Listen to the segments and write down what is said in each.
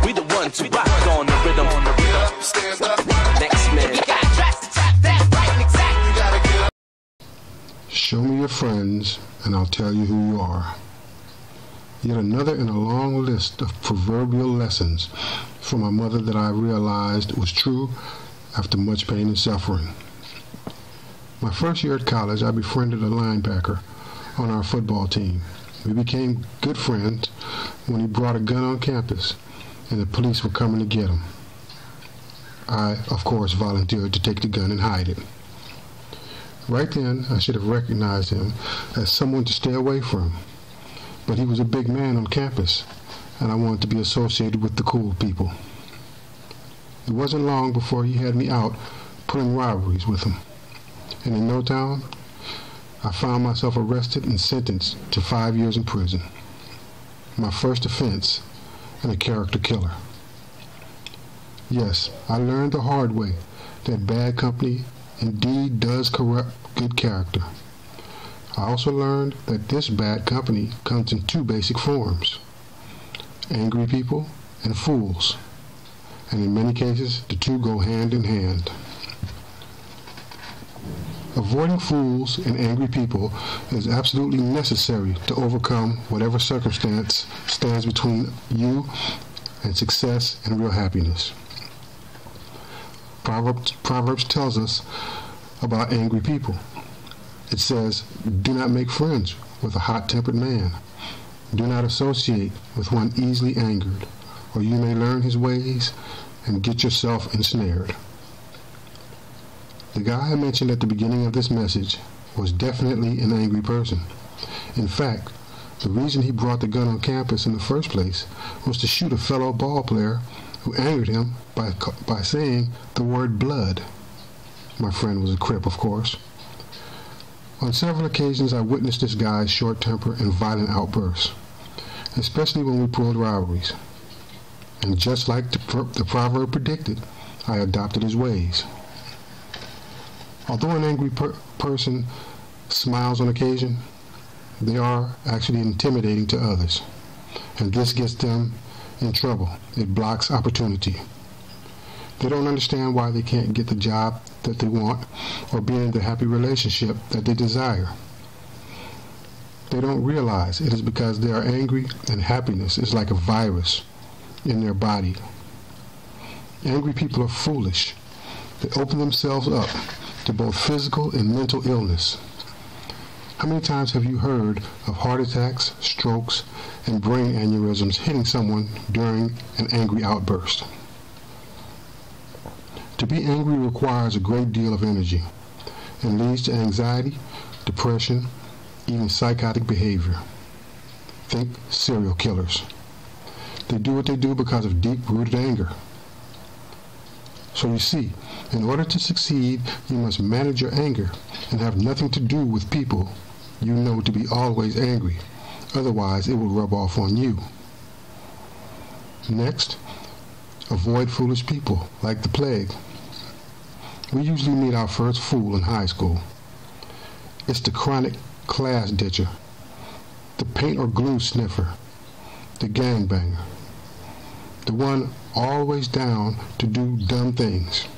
We the ones who rock on the rhythm. Stand up. Next man. We got dressed to tap that right and exact. You gotta get up. Show me your friends, and I'll tell you who you are. Yet another in a long list of proverbial lessons from my mother that I realized was true after much pain and suffering. My first year at college, I befriended a linebacker on our football team. We became good friends when he brought a gun on campus and the police were coming to get him. I, of course, volunteered to take the gun and hide it. Right then, I should have recognized him as someone to stay away from. But he was a big man on campus, and I wanted to be associated with the cool people. It wasn't long before he had me out pulling robberies with him. And in no time, I found myself arrested and sentenced to 5 years in prison. My first offense, and a character killer. Yes, I learned the hard way that bad company indeed does corrupt good character. I also learned that this bad company comes in two basic forms: angry people and fools. And in many cases, the two go hand in hand. Avoiding fools and angry people is absolutely necessary to overcome whatever circumstance stands between you and success and real happiness. Proverbs tells us about angry people. It says, "Do not make friends with a hot-tempered man. Do not associate with one easily angered, or you may learn his ways and get yourself ensnared." The guy I mentioned at the beginning of this message was definitely an angry person. In fact, the reason he brought the gun on campus in the first place was to shoot a fellow ball player who angered him by saying the word blood. My friend was a Crip, of course. On several occasions, I witnessed this guy's short temper and violent outbursts, especially when we pulled robberies. And just like the proverb predicted, I adopted his ways. Although an angry person smiles on occasion, they are actually intimidating to others, and this gets them in trouble. It blocks opportunity. They don't understand why they can't get the job that they want or be in the happy relationship that they desire. They don't realize it is because they are angry, and happiness is like a virus in their body. Angry people are foolish. They open themselves up to both physical and mental illness. How many times have you heard of heart attacks, strokes, and brain aneurysms hitting someone during an angry outburst? To be angry requires a great deal of energy and leads to anxiety, depression, even psychotic behavior. Think serial killers. They do what they do because of deep-rooted anger. So you see, in order to succeed, you must manage your anger and have nothing to do with people you know to be always angry. Otherwise, it will rub off on you. Next, avoid foolish people like the plague. We usually meet our first fool in high school. It's the chronic class ditcher, the paint or glue sniffer, the gangbanger, the one always down to do dumb things,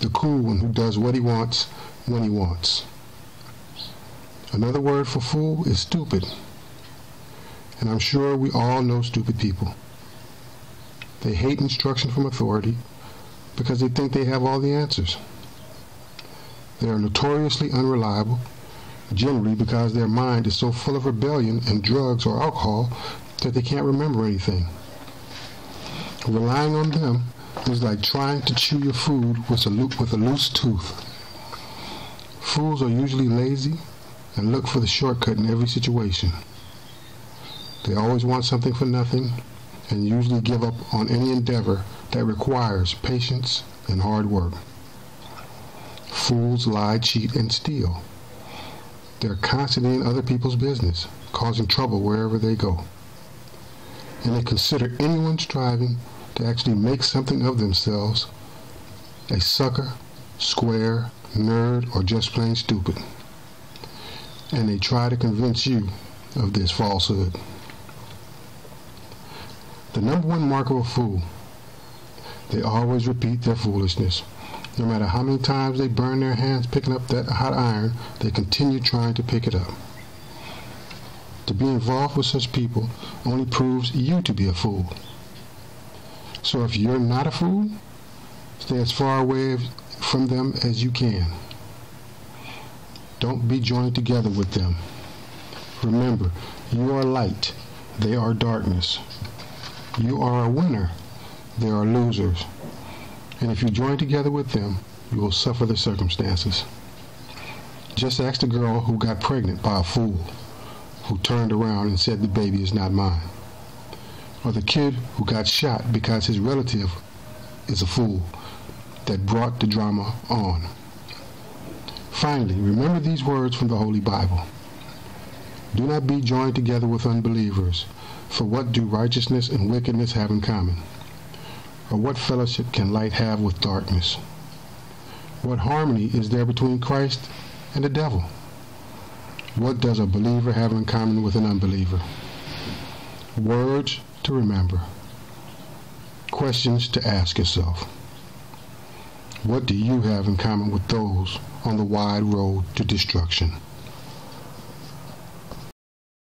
the cool one who does what he wants when he wants. Another word for fool is stupid, and I'm sure we all know stupid people. They hate instruction from authority because they think they have all the answers. They are notoriously unreliable, generally because their mind is so full of rebellion and drugs or alcohol that they can't remember anything. Relying on them is like trying to chew your food with a loose tooth. Fools are usually lazy and look for the shortcut in every situation. They always want something for nothing and usually give up on any endeavor that requires patience and hard work. Fools lie, cheat, and steal. They're constantly in other people's business, causing trouble wherever they go. And they consider anyone striving to actually make something of themselves a sucker, square, nerd, or just plain stupid. And they try to convince you of this falsehood. The number one mark of a fool: they always repeat their foolishness. No matter how many times they burn their hands picking up that hot iron, they continue trying to pick it up. To be involved with such people only proves you to be a fool. So if you're not a fool, stay as far away from them as you can. Don't be joined together with them. Remember, you are light, they are darkness. You are a winner, they are losers. And if you join together with them, you will suffer the circumstances. Just ask the girl who got pregnant by a fool, who turned around and said the baby is not mine. Or the kid who got shot because his relative is a fool that brought the drama on. Finally, remember these words from the Holy Bible. Do not be joined together with unbelievers, for what do righteousness and wickedness have in common? Or what fellowship can light have with darkness? What harmony is there between Christ and the devil? What does a believer have in common with an unbeliever? Words to remember. Questions to ask yourself. What do you have in common with those on the wide road to destruction?